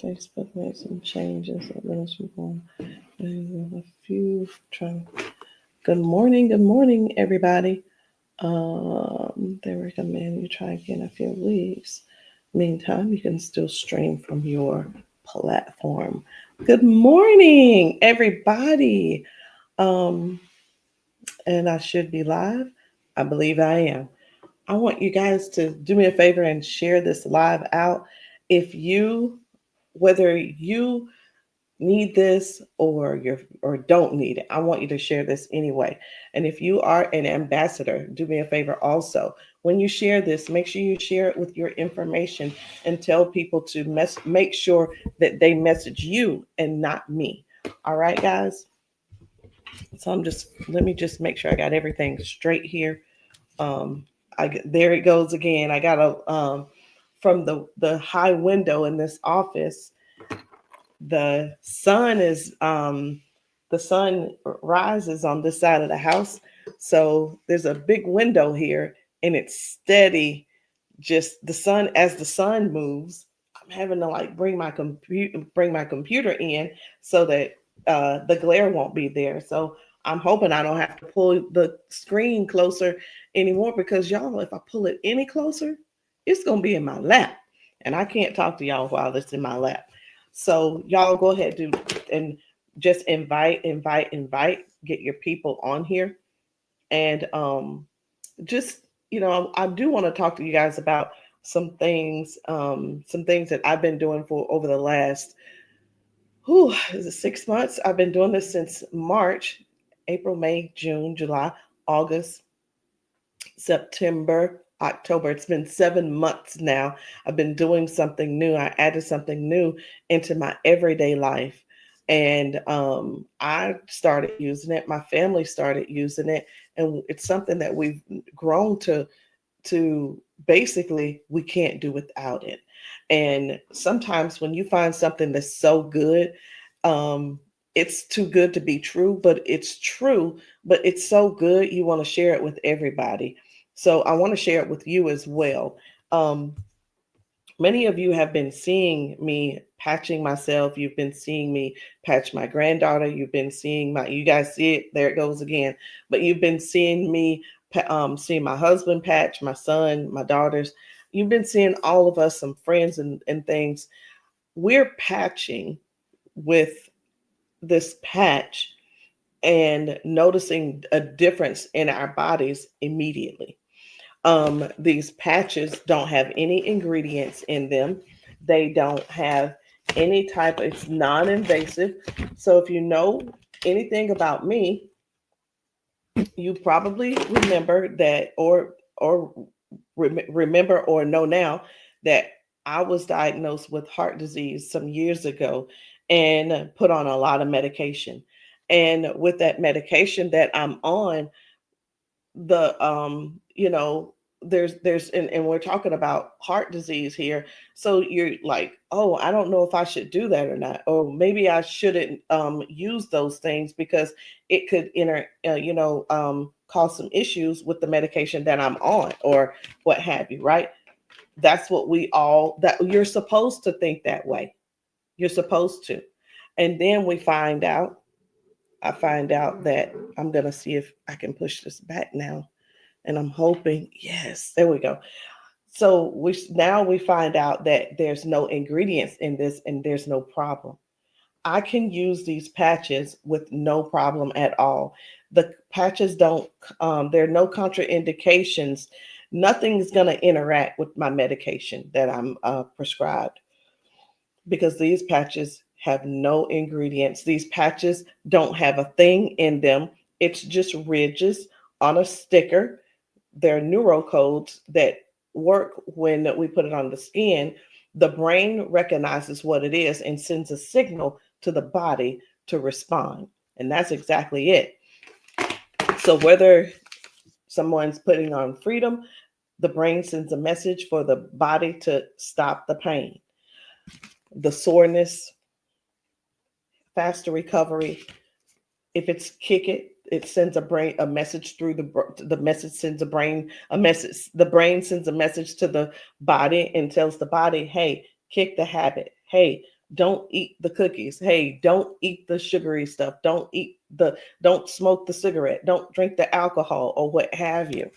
Facebook made some changes. A few trying. Good morning, everybody. They recommend you try again in a few weeks. Meantime, you can still stream from your platform. Good morning, everybody. Um, and I should be live. I believe I am. I want you guys to do me a favor and share this live out. If you, whether you need this or don't need it, I want you to share this anyway. And if you are an ambassador, do me a favor also. When you share this, make sure you share it with your information and tell people to make sure that they message you and not me. All right, guys. So let me just make sure I got everything straight here. Um, there it goes again. I got a from the high window in this office. The sun is the sun rises on this side of the house, so there's a big window here, and it's steady. Just the sun as the sun moves. I'm having to like bring my computer in so that the glare won't be there. So I'm hoping I don't have to pull the screen closer anymore because y'all, if I pull it any closer, it's gonna be in my lap, and I can't talk to y'all while it's in my lap. So y'all go ahead and just invite, get your people on here, and just I do want to talk to you guys about some things that I've been doing for over the last is it 6 months. I've been doing this since March, April, May, June, July, August, September, October. It's been 7 months now. I've been doing something new. I added something new into my everyday life. And I started using it. My family started using it. And it's something that we've grown to basically we can't do without it. And sometimes when you find something that's so good, um, it's too good to be true, but it's true, but it's so good you want to share it with everybody. So I want to share it with you as well. Um, Many of you have been seeing me patching myself. You've been seeing me patch my granddaughter. You've been seeing you guys see it, there it goes again. But you've been seeing me, seeing my husband patch, my son, my daughters. You've been seeing all of us, some friends and things. We're patching with this patch and noticing a difference in our bodies immediately. These patches don't have any ingredients in them. They don't have any type, it's non-invasive. So if you know anything about me, you probably remember that remember or know now that I was diagnosed with heart disease some years ago and put on a lot of medication. And with that medication that I'm on, the there's and we're talking about heart disease here, so you're like, oh, I don't know if I should do that or not, or maybe I shouldn't use those things because it could cause some issues with the medication that I'm on or what have you, right? That's what we all that you're supposed to think that way. You're supposed to. And then I find out that I'm gonna see if I can push this back now, and I'm hoping, yes, there we go. So we find out that there's no ingredients in this and there's no problem. I can use these patches with no problem at all. The patches don't, there are no contraindications. Nothing's going to interact with my medication that I'm prescribed because these patches have no ingredients. These patches don't have a thing in them. It's just ridges on a sticker. They're neurocodes that work when we put it on the skin. The brain recognizes what it is and sends a signal to the body to respond. And that's exactly it. So whether someone's putting on freedom, the brain sends a message for the body to stop the pain, the soreness, faster recovery. If it's kick it sends a message through the message sends a brain a message. The brain sends a message to the body and tells the body, hey, kick the habit. Hey, Don't eat the cookies. Hey, don't eat the sugary stuff. Don't smoke the cigarette. Don't drink the alcohol or what have you.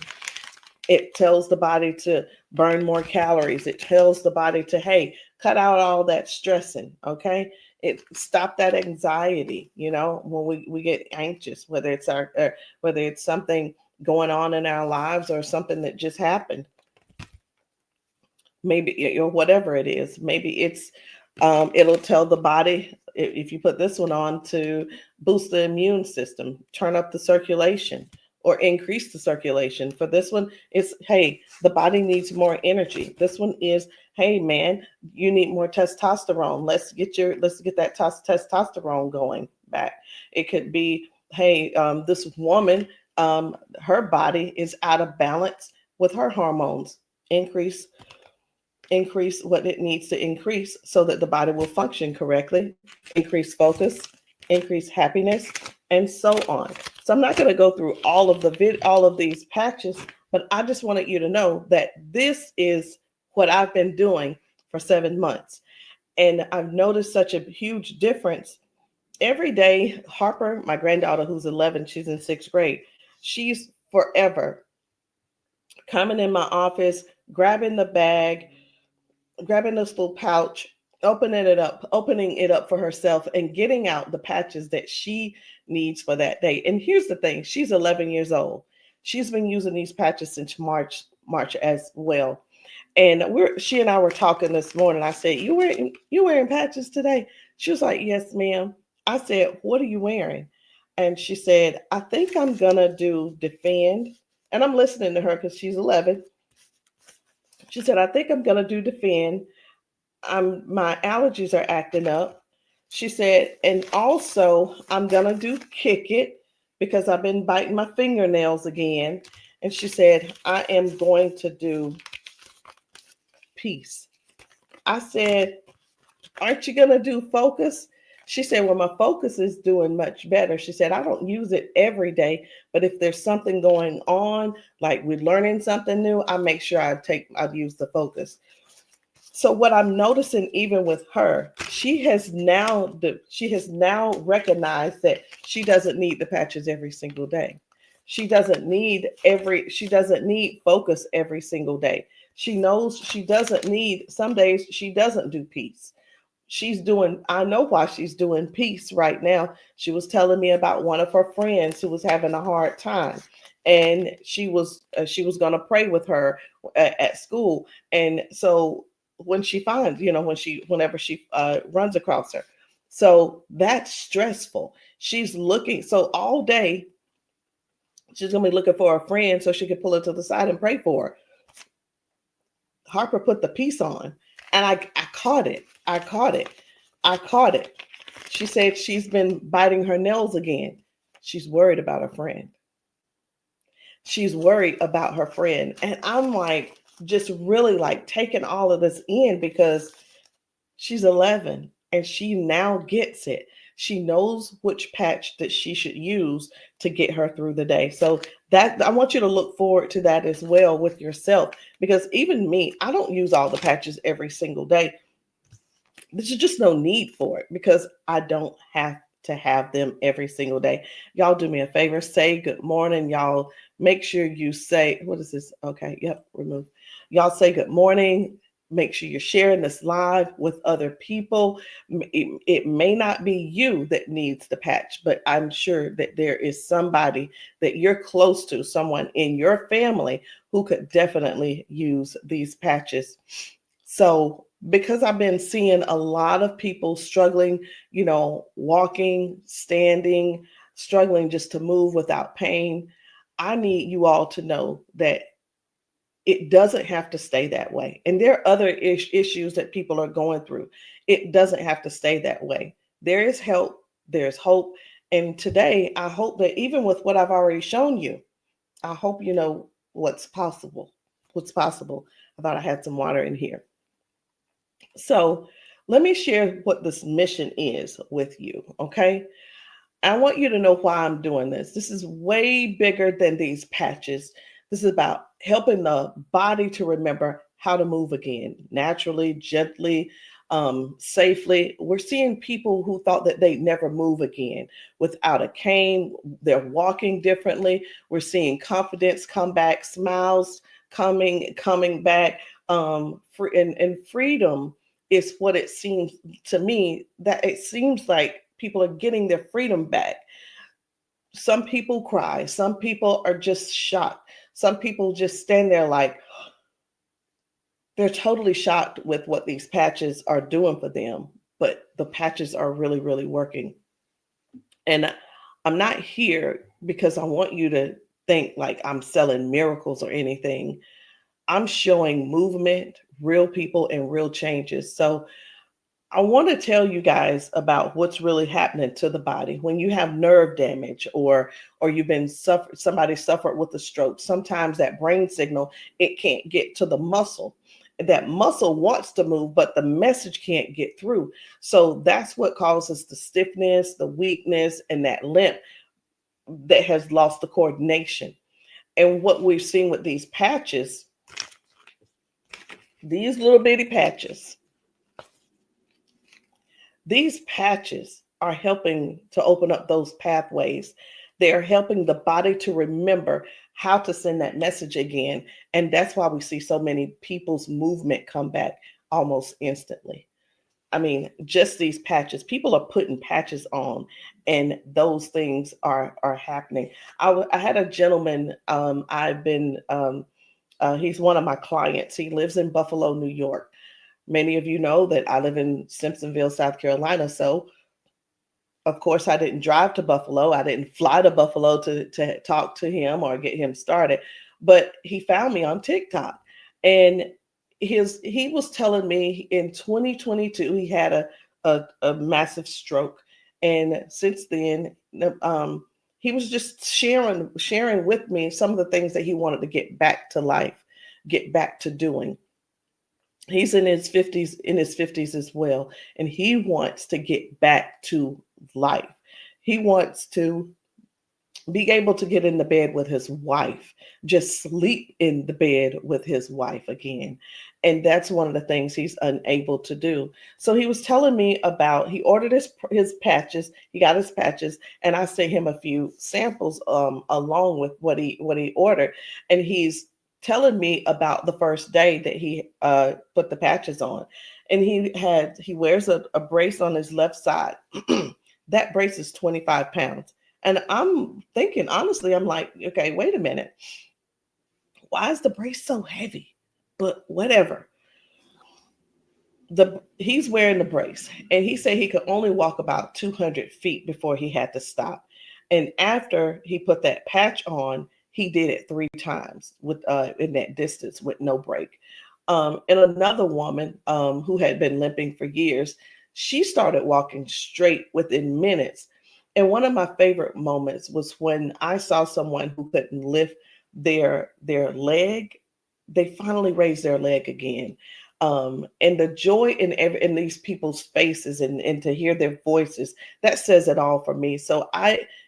It tells the body to burn more calories. It tells the body to, hey, cut out all that stressing. Okay. It stop that anxiety, when we get anxious, whether it's something going on in our lives or something that just happened. Maybe, or whatever it is. Maybe it'll tell the body, if you put this one on, to boost the immune system, turn up the circulation, or increase the circulation. For this one, it's, hey, the body needs more energy. This one is, hey man, you need more testosterone. Let's get that testosterone going back. It could be, hey, this woman, her body is out of balance with her hormones. Increase what it needs to increase so that the body will function correctly, increase focus, increase happiness, and so on. So I'm not going to go through all of these patches, but I just wanted you to know that this is what I've been doing for 7 months. And I've noticed such a huge difference. Every day, Harper, my granddaughter who's 11, she's in 6th grade, she's forever coming in my office, grabbing the bag, grabbing this little pouch, opening it up for herself and getting out the patches that she needs for that day. And here's the thing, she's 11 years old. She's been using these patches since March as well. And she and I were talking this morning. I said, you wearing patches today? She was like, yes, ma'am. I said, what are you wearing? And she said, I think I'm gonna do Defend. And I'm listening to her because she's 11. She said, I think I'm gonna do Defend. My allergies are acting up. She said, and also I'm gonna do Kick It because I've been biting my fingernails again. And she said, I am going to do Peace. I said, aren't you gonna do Focus? She said, well, my Focus is doing much better. She said, I don't use it every day, but if there's something going on, like we're learning something new, I make sure I'd use the Focus. So what I'm noticing, even with her, she has now recognized that she doesn't need the patches every single day. She doesn't need Focus every single day. She knows she doesn't need, some days she doesn't do Peace. I know why she's doing Peace right now. She was telling me about one of her friends who was having a hard time, and she was going to pray with her at school. And so when she finds, whenever she runs across her, so that's stressful. She's looking, so all day she's gonna be looking for a friend so she can pull her to the side and pray for her. Harper put the Peace on, and I caught it. I caught it. She said she's been biting her nails again. She's worried about her friend. She's worried about her friend. And I'm like, just really like taking all of this in, because she's 11 and she now gets it. She knows which patch that she should use to get her through the day. So that, I want you to look forward to that as well with yourself, because even me, I don't use all the patches every single day. There's just no need for it because I don't have to have them every single day. Y'all do me a favor, say good morning. Y'all make sure you say, what is this? Okay, yep, remove. Y'all say good morning. Make sure you're sharing this live with other people. It may not be you that needs the patch, but I'm sure that there is somebody that you're close to, someone in your family who could definitely use these patches. So because I've been seeing a lot of people struggling, walking, standing, struggling just to move without pain, I need you all to know that it doesn't have to stay that way. And there are other issues that people are going through. It doesn't have to stay that way. There is help, there's hope. And today, I hope that even with what I've already shown you, I hope you know what's possible. What's possible. I thought I had some water in here. So let me share what this mission is with you, okay? I want you to know why I'm doing this. This is way bigger than these patches. This is about helping the body to remember how to move again, naturally, gently, safely. We're seeing people who thought that they'd never move again without a cane. They're walking differently. We're seeing confidence come back, smiles coming back. And freedom is what it seems to me, that it seems like people are getting their freedom back. Some people cry. Some people are just shocked. Some people just stand there like they're totally shocked with what these patches are doing for them. But the patches are really, really working. And I'm not here because I want you to think like I'm selling miracles or anything. I'm showing movement, real people, and real changes. So I want to tell you guys about what's really happening to the body when you have nerve damage, or you've been somebody suffered with a stroke. Sometimes that brain signal, it can't get to the muscle. That muscle wants to move, but the message can't get through. So that's what causes the stiffness, the weakness, and that limp that has lost the coordination. And what we've seen with these patches, these little bitty patches, these patches are helping to open up those pathways. They are helping the body to remember how to send that message again. And that's why we see so many people's movement come back almost instantly. I mean, just these patches, people are putting patches on, and those things are happening. I had a gentleman, he's one of my clients. He lives in Buffalo, New York. Many of you know that I live in Simpsonville, South Carolina. So, of course, I didn't drive to Buffalo. I didn't fly to Buffalo to talk to him or get him started. But he found me on TikTok. And he was telling me in 2022 he had a massive stroke. And since then, he was just sharing with me some of the things that he wanted to get back to life, get back to doing. He's in his 50s as well, and he wants to get back to life. He wants to be able to get in the bed with his wife, just sleep in the bed with his wife again. And that's one of the things he's unable to do. So he was telling me about, he ordered his patches, he got his patches, and I sent him a few samples along with what he ordered. And he's telling me about the first day that he put the patches on. And he wears a brace on his left side. That brace is 25 pounds. And I'm thinking, honestly, I'm like, okay, wait a minute. Why is the brace so heavy? But whatever. He's wearing the brace, and he said he could only walk about 200 feet before he had to stop. And after he put that patch on, he did it 3 times with in that distance with no break. And another woman who had been limping for years, she started walking straight within minutes. And one of my favorite moments was when I saw someone who couldn't lift their leg. They finally raised their leg again. And the joy in these people's faces, and to hear their voices, that says it all for me. So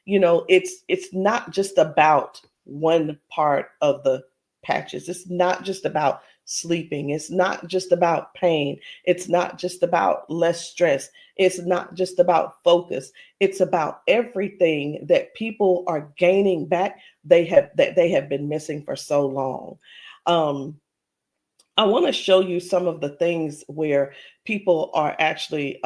it's not just about one part of the patches. It's not just about sleeping. It's not just about pain. It's not just about less stress. It's not just about focus. It's about everything that people are gaining back that they have been missing for so long. Um, I want to show you some of the things where people are actually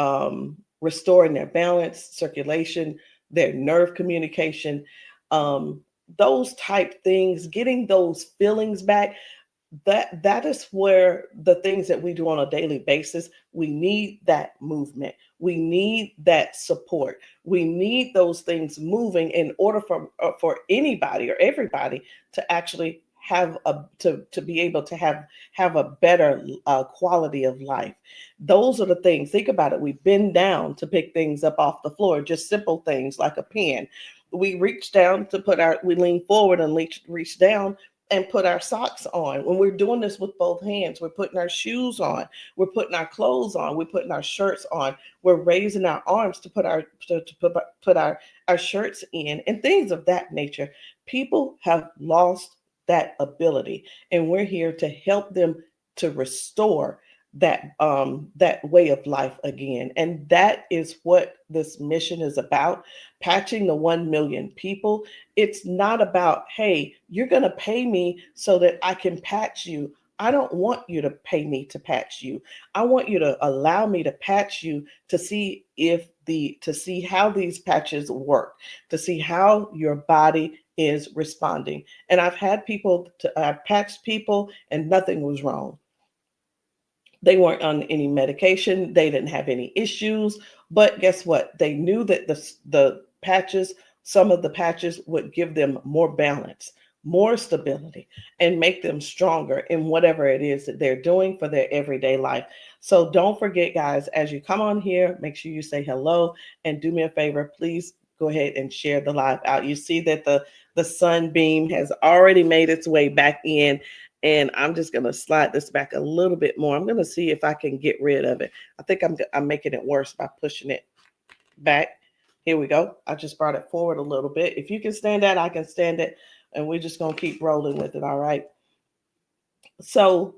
restoring their balance, circulation, their nerve communication, um, those type things, getting those feelings back. That is where the things that we do on a daily basis, we need that movement. We need that support. We need those things moving in order for anybody or everybody to actually have to be able to have a better quality of life. Those are the things. Think about it. We bend down to pick things up off the floor, just simple things like a pen. We reach down to we lean forward and reach down and put our socks on. When we're doing this with both hands, we're putting our shoes on, we're putting our clothes on, we're putting our shirts on, we're raising our arms to put our shirts in, and things of that nature. People have lost that ability, and we're here to help them to restore that way of life again. And that is what this mission is about, patching the 1 million people. It's not about, hey, you're going to pay me so that I can patch you. I don't want you to pay me to patch you. I want you to allow me to patch you to see to see how these patches work, to see how your body is responding. And I've patched people and nothing was wrong. They weren't on any medication. They didn't have any issues. But guess what? They knew that the patches, some of the patches would give them more balance, more stability, and make them stronger in whatever it is that they're doing for their everyday life. So don't forget, guys, as you come on here, make sure you say hello and do me a favor. Please go ahead and share the live out. You see that the sunbeam has already made its way back in. And I'm just going to slide this back a little bit more. I'm going to see if I can get rid of it. I think I'm making it worse by pushing it back. Here we go. I just brought it forward a little bit. If you can stand that, I can stand it. And we're just going to keep rolling with it. All right. So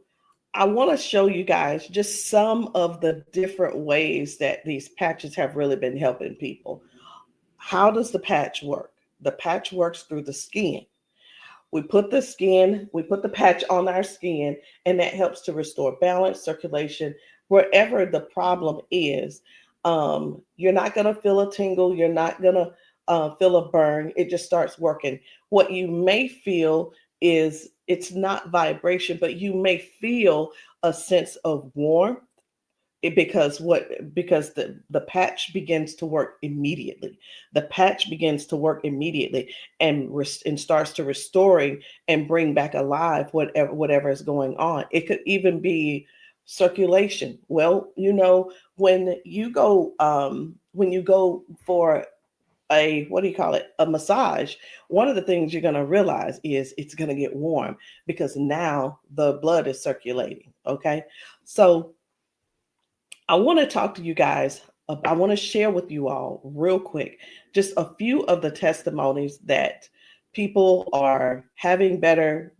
I want to show you guys just some of the different ways that these patches have really been helping people. How does the patch work? The patch works through the skin. We put the patch on our skin, and that helps to restore balance, circulation, wherever the problem is. You're not going to feel a tingle. You're not going to feel a burn. It just starts working. What you may feel is it's not vibration, but you may feel a sense of warmth. Because the patch begins to work immediately. The patch begins to work immediately and starts to restoring and bring back alive whatever is going on. It could even be circulation. Well, when you go for a massage, one of the things you're going to realize is it's going to get warm because now the blood is circulating. Okay, so I want to talk to you guys. I want to share with you all real quick just a few of the testimonies that people are having better.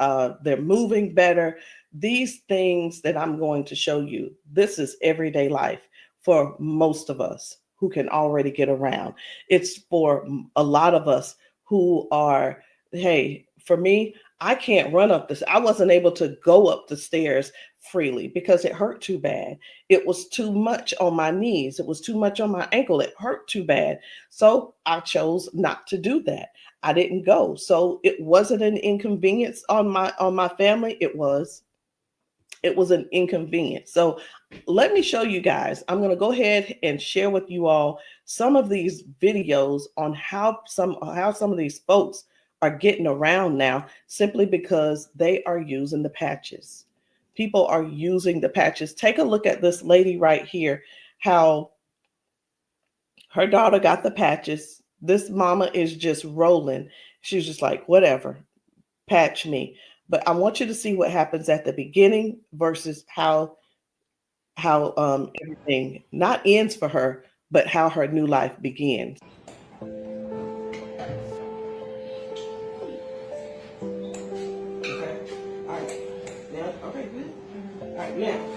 They're moving better. These things that I'm going to show you, this is everyday life for most of us who can already get around. It's for a lot of us who are, hey, for me, I can't run up this. I wasn't able to go up the stairs freely because it hurt too bad. It was too much on my knees. It was too much on my ankle. It hurt too bad. So I chose not to do that. I didn't go. So it wasn't an inconvenience on my family. It was an inconvenience. So let me show you guys. I'm going to go ahead and share with you all some of these videos on how some of these folks are getting around now simply because they are using the patches. People are using the patches. Take a look at this lady right here, how her daughter got the patches. This mama is just rolling. She's just like, whatever, patch me. But I want you to see what happens at the beginning versus how everything not ends for her, but how her new life begins.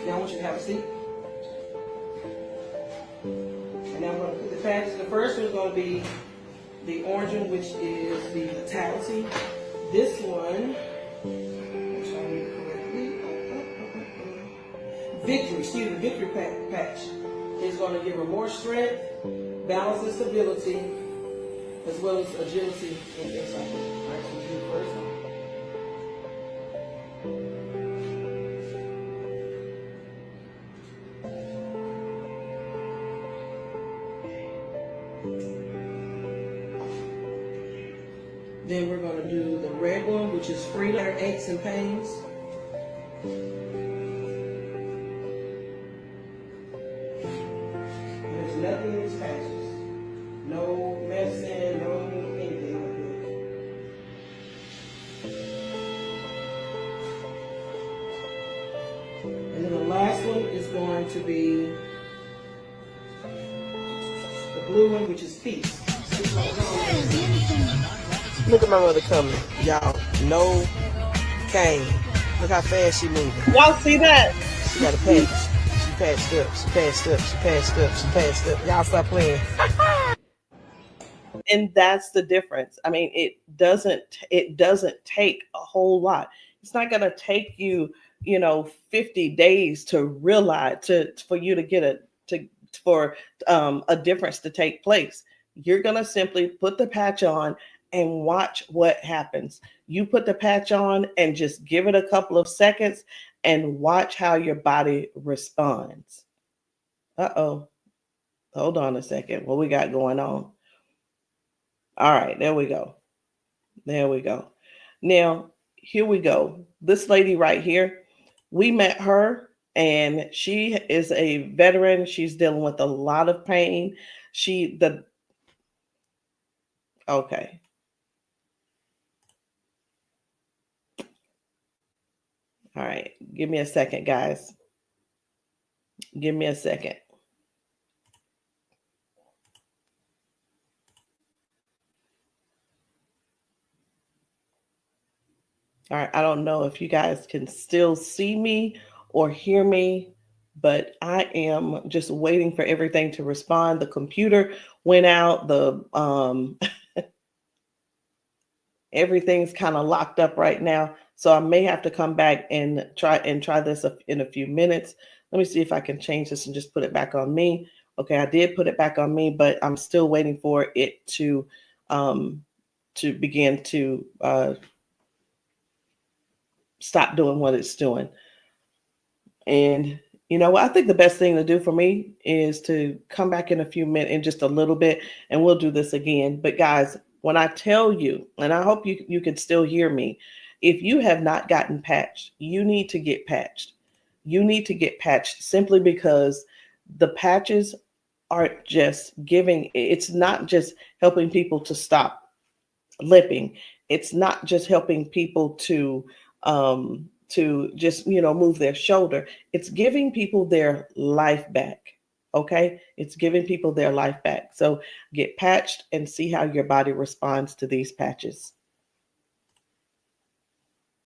Now I want you to have a seat. And now I'm going to put the patches. The first one is going to be the orange one, which is the Vitality. This one, which I need correctly, Victory patch is going to give her more strength, balance and stability, as well as agility and excitement. All right, so we'll do the first one. Then we're going to do the red one, which is freedom, aches and pains. There's nothing in these patches. No medicine, no anything like that. And then the last one is going to be the blue one, which is peace. Look at my mother coming. Y'all, no cane. Look how fast she moving. Y'all see that? She got a patch. She patched up. She patched up. She patched up. She patched up. Y'all stop playing. And that's the difference. I mean, it doesn't take a whole lot. It's not going to take you, 50 days to realize for you to get for a difference to take place. You're going to simply put the patch on and watch what happens. You put the patch on and just give it a couple of seconds and watch how your body responds. Uh-oh. Hold on a second. What we got going on? All right, there we go. There we go. Now, here we go. This lady right here, we met her and she is a veteran. She's dealing with a lot of pain. Okay. All right. Give me a second, guys. Give me a second. All right. I don't know if you guys can still see me or hear me, but I am just waiting for everything to respond. The computer went out. The everything's kind of locked up right now, so I may have to come back and try this in a few minutes. Let me see if I can change this and just put it back on me. Okay, I did put it back on me, but I'm still waiting for it um to begin to stop doing what it's doing. And I think the best thing to do for me is to come back in a few minutes, in just a little bit, and we'll do this again. But guys, when I tell you, and I hope you can still hear me, if you have not gotten patched, you need to get patched. You need to get patched simply because the patches aren't just giving, it's not just helping people to stop lipping. It's not just helping people to just move their shoulder. It's giving people their life back. Okay, it's giving people their life back. So get patched and see how your body responds to these patches.